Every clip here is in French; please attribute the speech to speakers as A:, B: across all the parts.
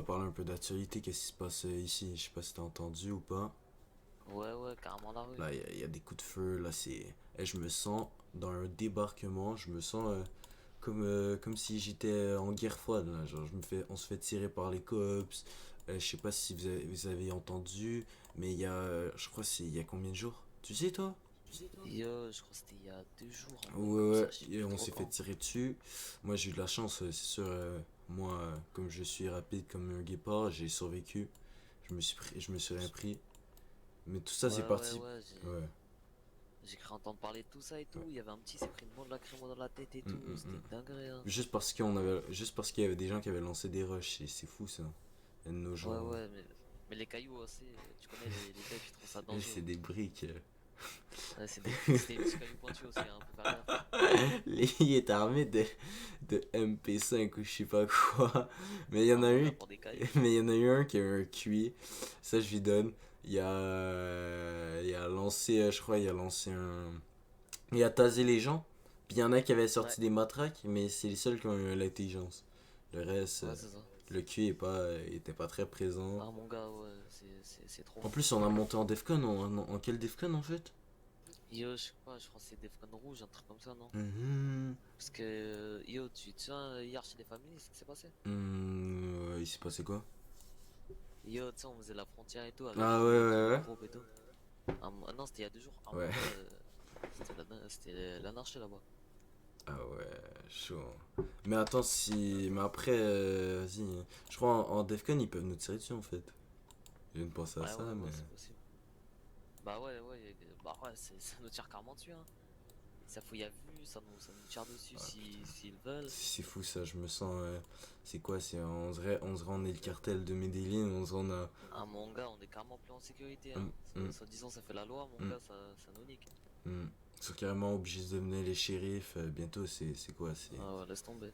A: va parler un peu d'actualité. Qu'est-ce qui se passe ici? Je sais pas si t'as entendu ou pas.
B: Ouais, ouais, carrément la rue.
A: Là, il y a des coups de feu. Là, c'est. Je me sens dans un débarquement. Je me sens comme si j'étais en guerre froide. Là. Genre, on se fait tirer par les cops. Je sais pas si vous avez entendu, mais il y a. Je crois il y a combien de jours? Tu sais, toi?
B: Yo, je crois que c'était il y a 2 jours, un bail
A: Ouais,
B: comme ça,
A: ouais,
B: je sais
A: et
B: plus
A: on
B: trop
A: s'est fait
B: quand.
A: tirer dessus. Moi, j'ai eu de la chance, c'est sûr. Moi, comme je suis rapide comme un guépard, j'ai survécu. Je me suis rien pris. Mais tout ça, c'est
B: Ouais, ouais,
A: parti.
B: ouais,
A: Ouais.
B: j'ai cru entendre parler de tout ça et
A: Ouais.
B: tout. Il y avait un petit, s'est pris une bombe lacrymo dans la tête et
A: Mm,
B: tout.
A: mm,
B: C'était
A: mm.
B: une dinguerie, hein.
A: Juste parce qu'il y avait des gens qui avaient lancé des rushs. C'est fou, ça. Et de nos
B: Ouais,
A: jours.
B: ouais, mais les cailloux aussi, tu connais, les keufs, ils trouvent ça
A: Et
B: dangereux.
A: c'est des briques.
B: Ouais, c'est des briques, c'était des petits cailloux pointus aussi, hein, faut faire gaffe.
A: Il est armé de MP5 ou je sais pas quoi. Mais il y en
B: Ah,
A: a
B: mon
A: un.
B: gars, pour des cailloux.
A: Mais il y en a eu un qui a eu un QI. Ça, je lui donne. Il a lancé, je crois, il a lancé un. Il a tasé les gens. Puis il y en a qui avaient
B: Ouais,
A: sorti des matraques, mais c'est les seuls qui ont eu l'intelligence. Le reste,
B: ouais, c'est ça.
A: le QI il était pas très présent.
B: Ah, mon gars, ouais, c'est trop.
A: En plus, on a monté en Defcon. En quel Defcon en fait?
B: Yo, je sais pas, je crois que c'est Defcon rouge, un truc comme ça, non?
A: Mhm.
B: Parce que, yo, tu te souviens, hier chez les familles, ce qui s'est passé?
A: Il s'est passé quoi?
B: Yo, tu sais, on faisait la frontière et tout avec
A: Ah ouais,
B: tous
A: ouais,
B: les
A: ouais.
B: groupes et tout. Non, c'était il y a 2 jours. Ah, mon
A: Ouais.
B: gars, c'était l'anarchie là-bas.
A: Ah ouais, chaud. Mais attends, si. Mais après, vas-y. Je crois en Defcon, ils peuvent nous tirer dessus en fait. Je viens de penser à
B: Ouais,
A: ça,
B: ouais,
A: mais.
B: ouais, c'est possible. Bah ouais, ouais, bah ouais, ça nous tire carrément dessus, hein. Ça fouille à vue, ça nous tire dessus
A: Ah putain.
B: si, s'ils veulent.
A: C'est fou ça, je me sens. C'est quoi? On dirait on est le cartel de Medellin, on dirait on a.
B: Ah, mon gars, on est carrément plus en sécurité, hein.
A: Hum, hum,
B: Disant, ça fait la loi, mon
A: hum,
B: gars, ça nous nique.
A: Ils sont carrément obligés de devenir les shérifs. Bientôt, c'est quoi?
B: Ah ouais, laisse tomber.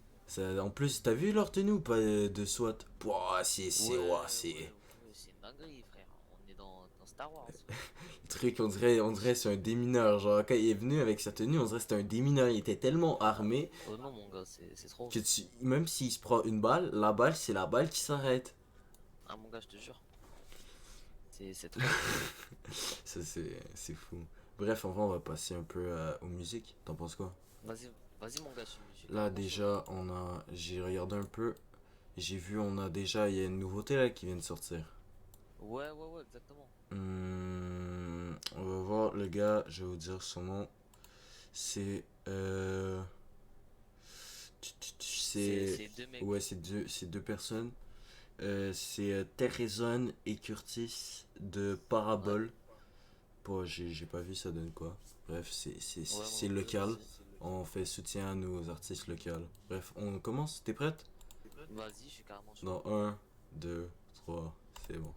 A: En plus, t'as vu leur tenue ou pas de SWAT? Pouah, ouah,
B: Ouais,
A: c'est.
B: ouais, ouais, c'est une dinguerie, frère. On est dans Star Wars.
A: Le truc, on dirait c'est un démineur. Genre, quand il est venu avec sa tenue, on dirait que c'était un démineur. Il était tellement armé
B: Oh non, mon gars, c'est trop.
A: que même s'il se prend une balle, la balle, c'est la balle qui s'arrête.
B: Ah, mon gars, je te jure. C'est trop.
A: Ça, c'est fou. Bref, en vrai, on va passer un peu aux musiques. T'en penses quoi?
B: Vas-y, vas-y, mon gars, je suis
A: Là,
B: carrément chaud.
A: déjà, j'ai regardé un peu. J'ai vu, il y a une nouveauté là qui vient de sortir.
B: Ouais, ouais, ouais, exactement.
A: On va voir le gars, je vais vous dire son nom. C'est. C'est.
B: C'est deux
A: Ouais,
B: mecs.
A: c'est deux personnes. C'est Terrezon et Curtis de
B: Ouais,
A: Parabole. Bon, j'ai pas vu ça donne quoi. Bref,
B: ouais, moi
A: c'est
B: non plus.
A: local. On fait soutien à nos artistes locaux. Bref, on commence. T'es prête?
B: Vas-y, je suis carrément chaud.
A: Dans un 2 3 c'est bon.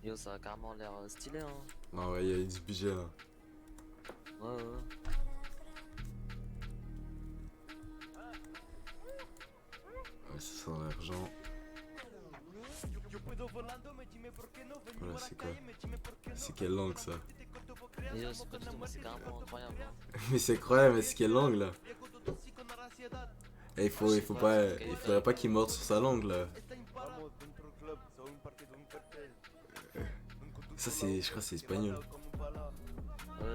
B: Yo, ça a carrément l'air stylé, hein.
A: Non, ouais, il y a du budget là.
B: Ouais, ouais, ouais.
A: Ouais, ça sent l'argent. Voilà, c'est quoi? C'est quelle langue ça?
B: Mais yo, c'est pas du tout, mais c'est carrément incroyable, hein.
A: Mais c'est incroyable, mais c'est quelle langue là? Et
B: Je
A: il
B: sais
A: faut
B: pas,
A: pas,
B: c'est du
A: il faudrait
B: K-pop.
A: pas qu'il morde sur sa langue là. Ça c'est, je crois que c'est espagnol.
B: Ouais,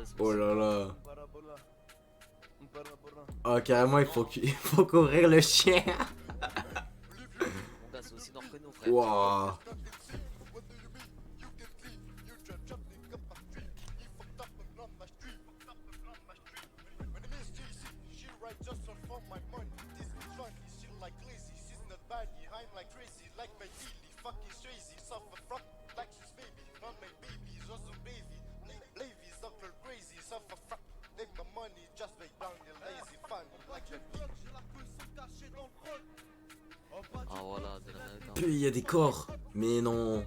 B: c'est
A: Oh
B: possible.
A: là là. Oh carrément
B: Non,
A: il faut courir le chien.
B: mon gars, c'est aussi nord que nous, frère.
A: Waouh.
B: Ah, voilà, de l'américain.
A: Puis il y a des corps. Mais non.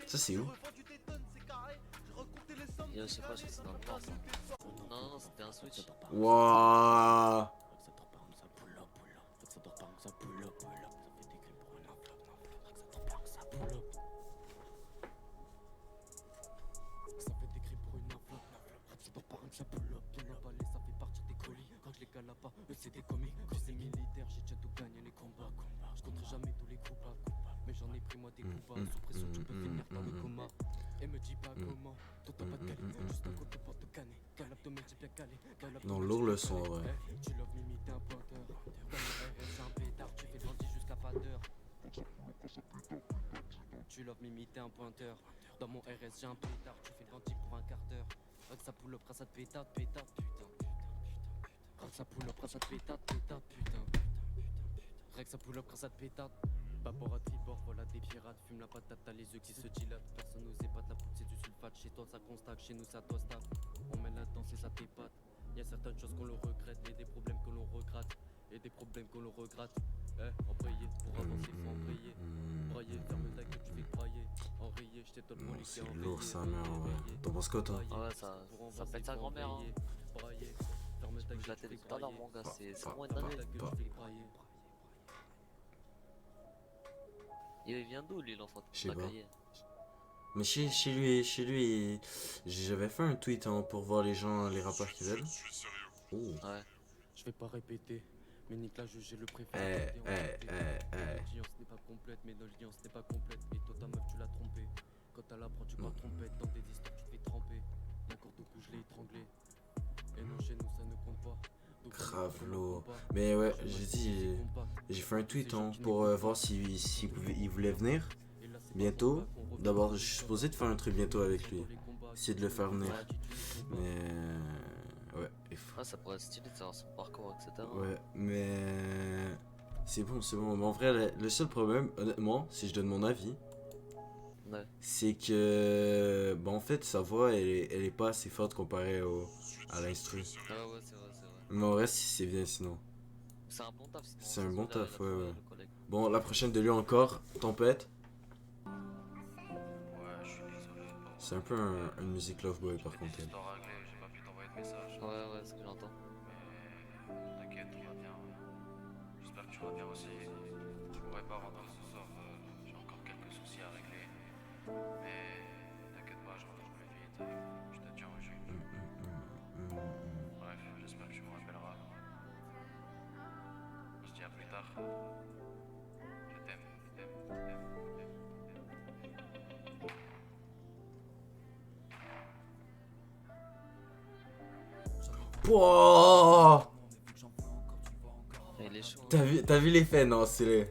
A: Ça c'est où?
B: Yo, je sais pas, je crois que c'est dans le nord, ça. Non, non, c'était un switch.
A: Waouh.
C: là pas, eux c'est des comiques. Quand c'est militaire, j'ai déjà tout gagné les combats. Je compterai jamais tous les coupables, mais j'en ai pris moi des coupables. Sous pression, tu peux finir dans le coma. Et me dis pas comment, toi t'as pas de calé, juste un côté pour te canner. Dans l'abdomen, j'ai bien calé.
A: Non, lourd le son, ouais.
C: Tu love m'imiter un pointeur. Dans mon RS, j'ai un pétard, tu fais bandit jusqu'à pas d'heure. Tu love m'imiter un pointeur. Dans mon RS, j'ai un pétard, tu fais bandit pour un quart d'heure. Quand ça pull up, ça te pétate, pétate, putain. Quand ça pull up, ça te pétate, pétate, putain. Règle ça pull up, ça te pétate. Vapor à tribord, voilà des pirates. Fume la patate, t'as les yeux qui se dilatent. Personne nous épate, la poudre c'est du sulfate. Chez toi ça constate, chez nous ça tostate. On met la danse et ça t'épate. Y'a certaines choses qu'on le regrette, et des problèmes que l'on regrette. Et des problèmes que l'on regrette. Embrayer, pour avancer faut embrayer. Brailler, ferme ta gueule, tu fais brailler. Enrayer, je t'étonne pour les
A: C'est lourd ça, merde, ouais. T'en penses quoi, toi?
B: Ouais, ça pète sa grand-mère. Hein. Je la télé tout à l'heure, mon gars, c'est moins une dinguerie. Il vient d'où, lui, l'enfant
A: Je sais
B: de
A: pas.
B: Caillé?
A: Mais chez lui, j'avais fait un tweet hein, pour voir les gens, les rappeurs qui veulent. Oh.
B: Ouais.
C: Je vais pas répéter, mais nique la juge, j'ai le préfet. L'audience n'est pas complète, mais l'audience n'est pas complète. Et toi, ta meuf, tu l'as trompée. Quand t'as la prends, tu parles trompette. Dans des histoires, tu te fais tremper. La corde au cou, je l'ai étranglé. Et non, chez nous, ça ne compte pas.
A: Grave lourd. Mais ouais, j'ai fait un tweet hein, pour voir il voulait venir bientôt. D'abord, je suis supposé de faire un truc bientôt avec lui. Essayer de le faire venir. Mais ouais, il faut.
B: Ah, ça pourrait être stylé de savoir son parcours, etc.
A: Ouais, mais c'est bon. Mais en vrai, le seul problème, honnêtement, si je donne mon avis,
B: Ouais.
A: c'est que en fait, sa voix, elle est pas assez forte comparée à l'instru.
B: Ah ouais, c'est vrai.
A: Mais en vrai, c'est bien sinon.
B: C'est un bon taf, sinon.
A: C'est un bon taf, ouais.
B: le collègue.
A: Bon, la prochaine de lui encore, Tempête.
D: Ouais, je suis désolé.
A: C'est un peu une musique love boy par contre. Elle.
D: Histoire réglée, j'ai pas pu t'envoyer de message.
B: Ouais, c'est ce que j'entends.
D: Mais t'inquiète, tout va bien. J'espère que tu vas bien aussi. Je pourrais pas rentrer ce soir, j'ai encore quelques soucis à régler. Mais t'inquiète pas, je rentre plus vite. Je te tiens au jus. Bref, j'espère que tu me rappelleras. On se dit à plus tard. Je t'aime.
A: Pouah,
B: Il est chaud.
A: t'as vu l'effet, non? C'est les.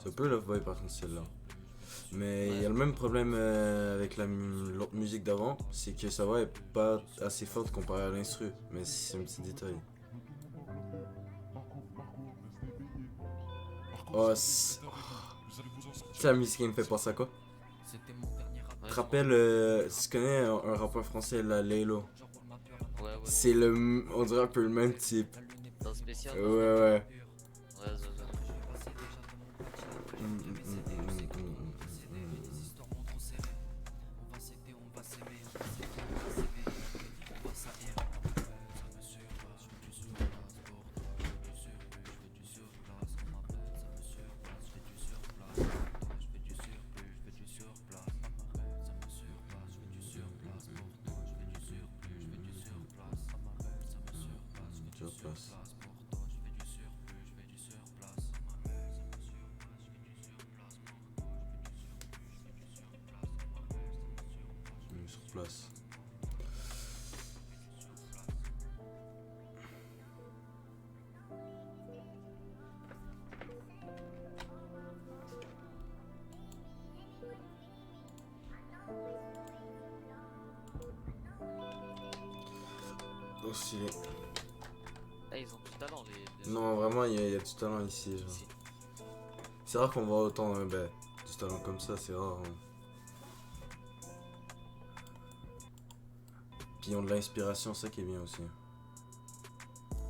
A: C'est un peu love boy par contre celle-là. Mais il y a le même problème avec l'autre musique d'avant, c'est que sa voix est pas assez forte comparée à l'instru. Mais c'est un petit détail. Oh, c'est la musique qui me fait penser à quoi? Tu te rappelles, si tu connais un rappeur français, là, Laylo?
B: Ouais.
A: C'est on dirait un peu le même type.
B: Dans spécial.
A: Ouais.
B: Ouais.
A: Sur place. Oh, stylé.
B: Ils ont du talent, les...
A: Non, vraiment, il y a du talent ici. Genre. C'est rare qu'on voit autant du talent comme ça, c'est rare. Hein. Puis ils ont de l'inspiration, ça qui est bien aussi.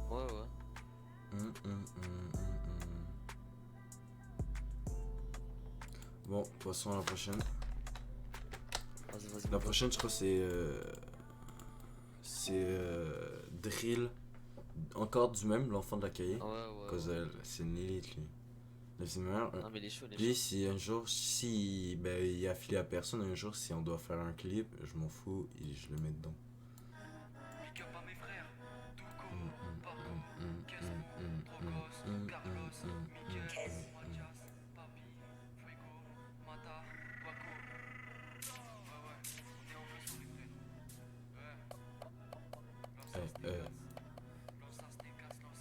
B: Ouais, ouais.
A: Bon, passons à la prochaine.
B: Vas-y,
A: La prochaine, je crois, c'est Drill. Encore du même, l'enfant de la cahier.
B: Ouais.
A: Cause c'est une élite, lui. C'est meilleur.
B: Non, mais il est chaud,
A: Puis si un jour, si ben, il est affilié à personne, un jour, si on doit faire un clip, je m'en fous et je le mets dedans.
D: Big up à mes frères, Touko, Pardo, Kesmo, Drogos, Carlos, Miguel, Mathias, Papi, Fuego, Mata, Paco. Ouais, on est en feu sur les frères. Ouais. Lanças des casses. On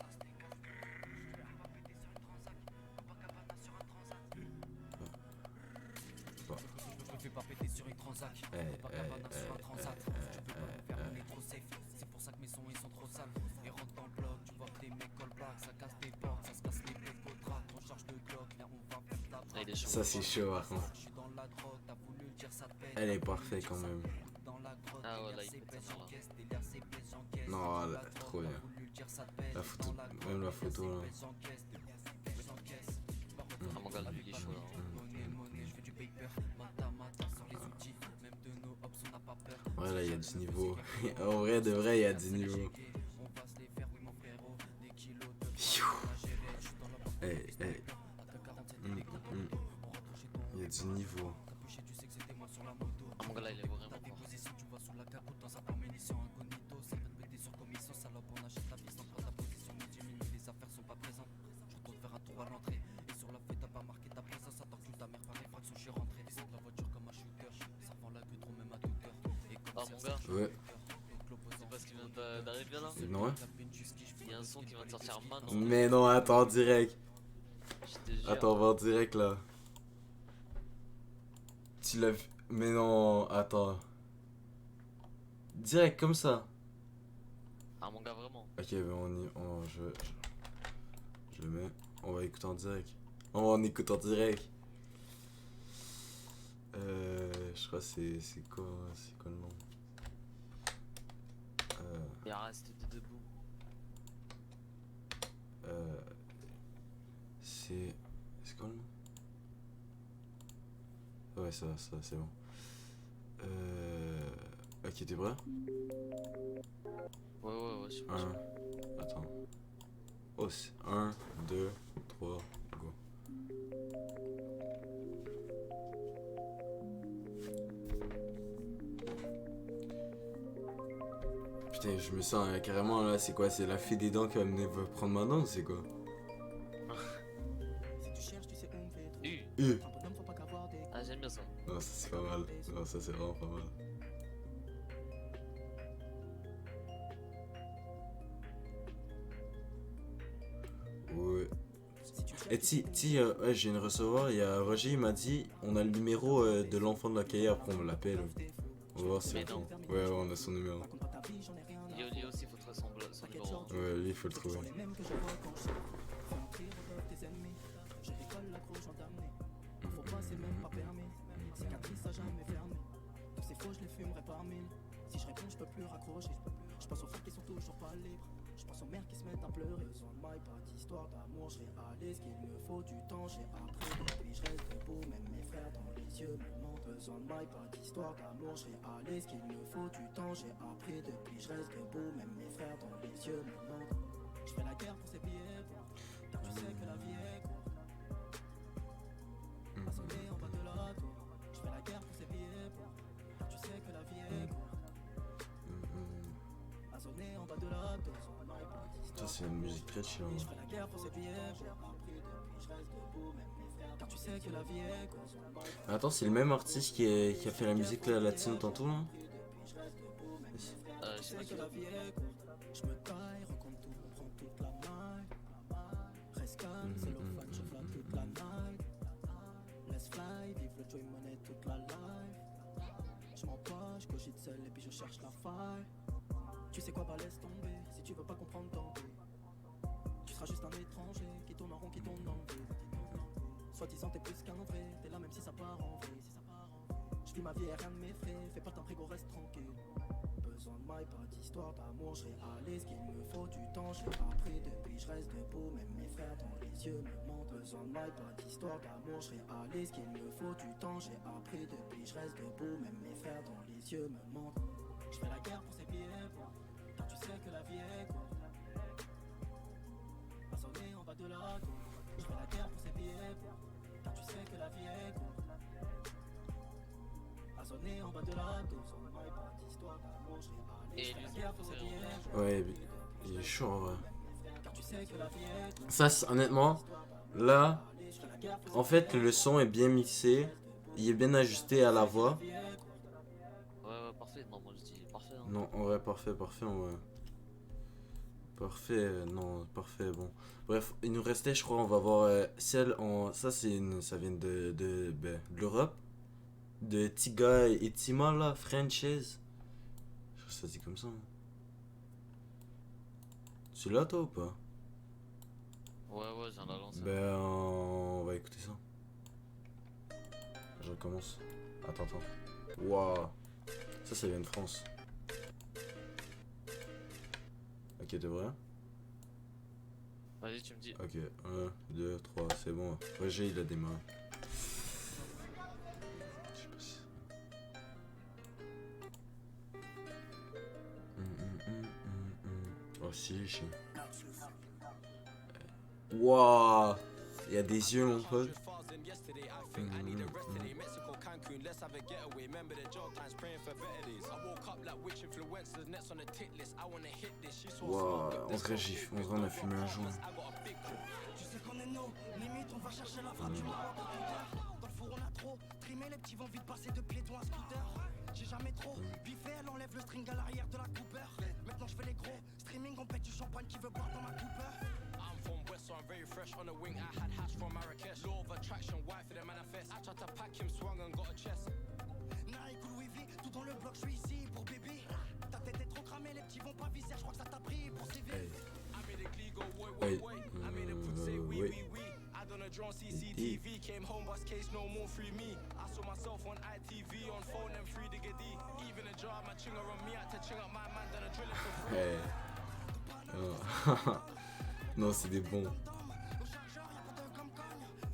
D: va péter sur une transac. Copacabana sur un transac.
C: Je me fais pas péter sur une transac. Copacabana sur un transac. Je peux pas me faire, on est trop safe. C'est pour ça que mes sons ils sont trop sales. Et rentre dans le bloc, tu vois que des mecs call back. Ça casse des portes, ça se casse les blocs au track. On charge le Glock, là on va faire ta
B: Ah, il est chaud.
A: Ça, c'est chaud, par contre.
C: Je suis dans la grotte, t'as voulu le dire, ça te pète.
A: Elle est parfaite quand même.
C: Dans la grotte,
B: Ah ouais, là,
C: délire,
B: il
C: c'est
B: pète
C: pèse,
B: ça, là.
C: j'encaisse. Délire, c'est pèse, j'encaisse.
A: Non,
C: Dans
A: là,
C: la grotte,
A: trop bien.
C: t'as voulu le dire, ça te pète.
A: La photo,
C: Dans la grotte,
A: même la
C: délire,
A: photo,
C: c'est
A: là.
C: pèse, j'encaisse. Délire, c'est pèse, j'encaisse.
B: Ah, mon gars, lui, il est chaud, là.
C: Monnaie, je fais du paper. Mata, sans les outils. Même de nos ops, on n'a pas peur.
A: Ouais, là, il y a du niveau. En vrai, de vrai, il y a du niveau.
C: On va se les faire, oui, mon frérot. Des kilos de
A: Pfiou.
C: on a géré. Je suis dans la
A: Hey.
C: AK-47 et des gros dans le dos. On rentre chez ton
A: Il y a du niveau.
C: capuché, tu sais que c'était moi sur la moto.
B: Ah, mon gars, là, il est vraiment
C: T'as des
B: fort.
C: positions, tu vois sous la capote dans sa permission incognito. Ça peut te péter sur commission, salope, on achète la vie sans prendre ta position. Mais diminue, les affaires sont pas présentes. Je retourne faire un tour à l'entrée. Et sur la feuille, t'as pas marqué ta présence. Attends que ta mère par effraction, je suis rentré. Descends de la voiture comme un shooter. Ça vend la queue trop, même à toute heure. Et comme
B: Ah,
C: ça,
B: mon gars.
A: Ouais.
B: C'est pas ce qui vient d'arriver là?
A: Non, ouais.
B: Il y a un son qui vient de sortir maintenant.
A: Mais non, attends, direct.
B: Je te jure.
A: Attends, on va en direct là. Tu l'as vu? Mais non, attends. Direct comme ça.
B: Ah, mon gars, vraiment.
A: Ok, ben je le mets. On va écouter en direct. On écoute en direct. Je crois que c'est quoi le nom?
B: Il reste debout.
A: C'est quoi le nom? Ouais, ça, c'est bon. Ok, t'es prêt?
B: Ouais, je suis pas.
A: Attends. Oh, c'est 1, 2, 3, go. Putain, je me sens carrément là, c'est quoi? C'est la fée des dents qui va venir prendre ma dent, c'est quoi?
B: Ah, j'aime bien ça.
A: Non, ça c'est pas mal. Non, ça c'est vraiment pas mal. Ouais. Et ouais, je viens de recevoir, il y a Roger, il m'a dit, on a le numéro de l'enfant de la cahier, après on l'appelle. On va voir si
B: Mais non.
A: Ouais, on a son numéro.
B: Léo aussi, faut trouver son numéro.
A: Ouais, lui, il faut le trouver.
E: Si je réponds, je peux plus raccrocher. Je pense aux frères qui sont toujours pas libres. Je pense aux mères qui se mettent à pleurer. Besoin de maille, pas d'histoire d'amour. Je réalise qu'il me faut du temps. J'ai appris depuis je reste debout. Même mes frères dans les yeux me mentent. Besoin de maille, pas d'histoire d'amour. Je réalise qu'il me faut du temps. J'ai appris depuis je reste debout. Même mes frères dans les yeux me mentent. Je fais la guerre pour ces billets. Car tu sais que la vie est courte. Assommé en bas de la tour. Je fais la guerre pour ces billets. Car tu sais que la vie est courte. En bas de la tour,
A: Ça, c'est une musique très chill.
E: je fais la guerre pour ces billets. J'ai appris depuis je reste debout, même mes frères. Car tu sais que la vie est courte.
A: Attends, c'est le même artiste qui a fait la musique là, latine tantôt là?
B: Je sais pas qui.
E: Que la vie est courte. Je me taille, recompte tout, on prend toute la maille. Reste calme, c'est le fan, je flatte toute la night. Laisse fly, vive le joy money toute la life. Je m'en pas, je cogite seul et puis je cherche la faille. Tu sais quoi, bah laisse tomber, si tu veux pas comprendre tant pis. Tu seras juste un étranger qui tourne en rond, qui tourne en vide. Soit disant t'es plus qu'un vrai, t'es là même si ça part en vrille. Je vis ma vie et rien ne m'effraie, fais pas ton prégo, reste tranquille. besoin de maille, pas d'histoire d'amour. Je réalise qu'il me faut du temps. J'ai appris depuis, je reste debout. Même mes frères dans les yeux me mentent. Besoin de maille, pas d'histoire d'amour. Je réalise qu'il me faut du temps. J'ai appris depuis, je reste debout. Même mes frères dans les yeux me mentent. Je fais la guerre pour ces billets, quoi. Car tu sais que la vie est courte. À sonner en bas de la tour. Je fais la guerre pour ces billets, quoi. Car tu sais que la vie est courte. À sonner en bas de la tour. Sans maille, pas d'histoire d'amour. Je réalise. Je fais la guerre pour ces billets, quoi.
A: Ouais, il est chaud en vrai.
E: Car tu sais que la vie est courte.
A: Ça, honnêtement, là, en fait, le son est bien mixé. Il est bien ajusté à la voix.
B: Ouais, parfait. Non, moi je dis parfait. Hein.
A: Non, en vrai, parfait, en vrai. Parfait, non, parfait, bon. Bref, il nous restait, je crois, on va voir celle en... Ça, ça vient de l'Europe. De Tiga et Tima, là, Frances. Je crois que ça dit comme ça. Hein. Tu l'as, toi, ou pas?
B: Ouais, je viens de la lancer.
A: On va écouter ça. Je recommence. Attends. Waouh. Ça vient de France. Ok, t'es vrai?
B: Vas-y, tu me dis.
A: Ok, 1, 2, 3, c'est bon. Roger, il a démarré. Je sais pas si... Oh si, je sais. Waouh. Il y a des yeux, mon pote. Waouh, on dirait on a fumé un joint.
E: Tu sais qu'on est nous, limite on va chercher la frappe, tu m'as dans le four on a trop trimé, les petits vont vite passer de pied devant un scooter. J'ai jamais trop biffé, elle enlève le string à l'arrière de la Cooper. Maintenant je fais les gros streaming, on pète du champagne qui veut boire dans ma Cooper. I'm from West, so I'm very fresh on the wing. I had hash from Marrakesh. Law of attraction, wife for the manifest. I tried to pack him, swung and got a chest. Nike Louis V, tout dans le bloc, je suis ici pour bébé. Ta tête est trop cramée, les petits vont pas viser, je crois que ça t'a pris pour CV. I made a glee go way, way, way. I made a put say oui, oui, oui. I done a drone CCTV, came home, bus case, no more free me. I saw myself on ITV, on phone and free diggity. Even a jar, my chinger on me, had to ching up my man, done a drilling for free.
A: Hey. Non, c'est des bons.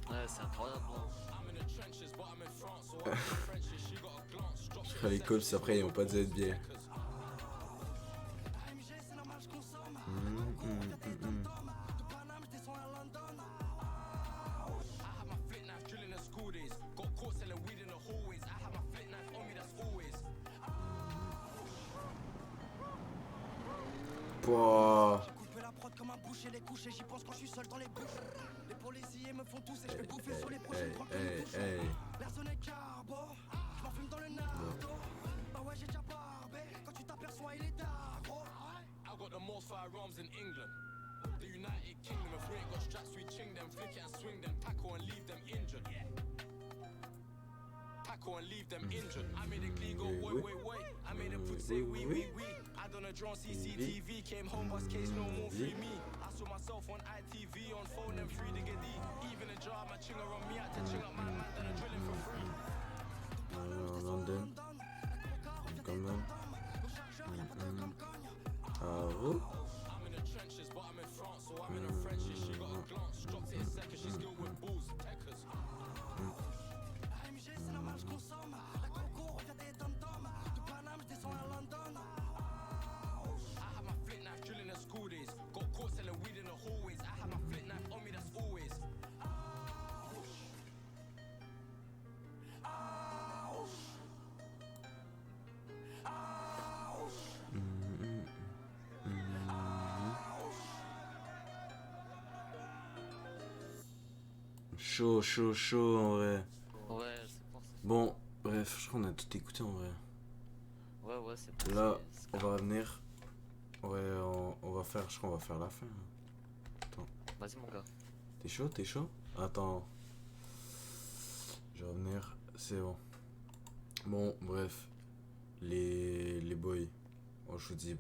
B: Ouais, c'est incroyable. Hein.
A: Je ferai les cops après, ils vont pas dire être bien. Pouah.
E: Comme un boucher les couches et j'y pense quand je suis seul dans les bouches. Les policiers me font tous et je vais bouffer sur les prochaines trois la zone est carbo, je m'en fume dans le nardo. Bah ouais j'ai déjà barbé, quand tu t'aperçois il est tard gros. I got the most firearms in England. The United Kingdom, if we ain't got straps we ching them, flick it and swing them, tackle and leave them injured. Tackle and leave them injured. I made a glee go way, way, way. I made a put say oui, oui, oui. I done a drone CCTV, came home, bus case, no more free me. I saw myself on ITV, on phone and free diggity. Even a jar, my chinger on me, had to ching up my man, done a drilling for free.
A: London. Quand même. Ah, oh.
E: I'm in the trenches, but I'm in France, so I'm in the Frenchies. She got a glance, dropped it in seconds, she's good with bulls, techers. AMG, c'est la marche je consomme. La Coco, y'a des dom-toms. De Paname, je descends à London. I had my flint knife drilling the school days. Got caught selling weed in the hallways. I had my flint knife on me, that's always.
A: Chaud en vrai.
B: Ouais, c'est pour ça.
A: Bon, bref, je crois qu'on a tout écouté en vrai.
B: Ouais, c'est pour
A: Là,
B: ça.
A: on va revenir. Ouais, on va faire, je crois qu'on va faire la fin.
B: Vas-y, mon gars.
A: T'es chaud? Attends. Je vais revenir, c'est bon. Bon, bref. Les boys. Bon, je vous dis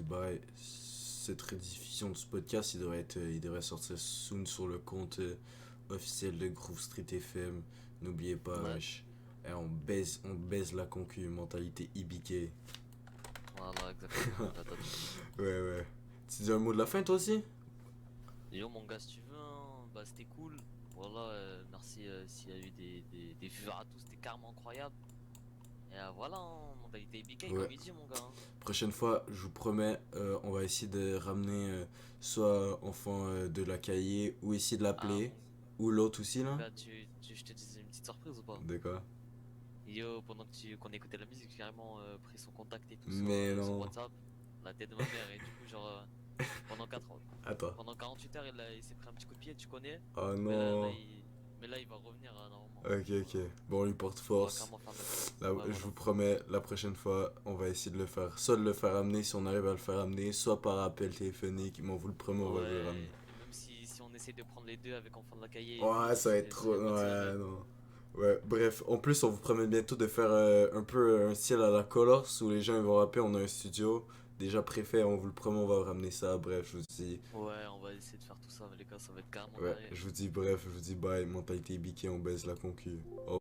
A: bye. Cette rediffusion de ce podcast, il devrait sortir soon sur le compte officiel de Groove Street FM. N'oubliez pas,
B: Ouais.
A: wesh. On baise la concu, mentalité IBK.
B: Ouais, Voilà, exactement. Là, t'as tout dit.
A: Ouais, ouais. Tu dis un mot de la fin, toi aussi?
B: Yo, mon gars, si tu veux, hein, bah, c'était cool. Voilà, merci s'il y a eu des vues à tous, c'était carrément incroyable. Et voilà, hein, mentalité BK,
A: Ouais.
B: comme il dit, mon gars. Hein.
A: Prochaine fois, je vous promets, on va essayer de ramener soit enfant de la cahier ou essayer de
B: Ah,
A: l'appeler. Ou l'autre aussi,
B: mon
A: là.
B: gars, je te disais une petite surprise ou pas?
A: De quoi?
B: Yo, pendant qu'on écoutait la musique, j'ai carrément pris son contact et tout
A: Mais
B: sur
A: non.
B: WhatsApp, la tête de ma mère. Et du coup, genre, pendant 4 ans,
A: Attends.
B: pendant 48 heures, il s'est pris un petit coup de pied, tu connais.
A: Oh
B: Mais là,
A: non.
B: mais là, il va revenir normalement.
A: Ok, ok. Bon, on lui porte
B: On va
A: force.
B: carrément faire notre.
A: Là,
B: Ouais,
A: je
B: voilà.
A: vous promets, la prochaine fois, on va essayer de le faire. Soit de le faire amener si on arrive à le faire amener, soit par appel téléphonique. Mais on vous le promet, on va le ramener.
B: Ouais, et même si on essaie de prendre les deux avec Enfant de la Cahier et
A: Ouais,
B: lui,
A: ça va être trop.
B: ça va pas
A: Ouais,
B: tirer.
A: non. Ouais, bref, en plus, on vous promet bientôt de faire un peu un style à la Colors où les gens ils vont rapper. On a un studio déjà préfet, on vous le promet, on va ramener ça. Bref, je vous dis.
B: Ouais, on va essayer de faire tout ça, mais les gars, ça va être carrément
A: Ouais,
B: carré.
A: je vous dis, bref, je vous dis bye. Mentalité BK, on baise la concu. Au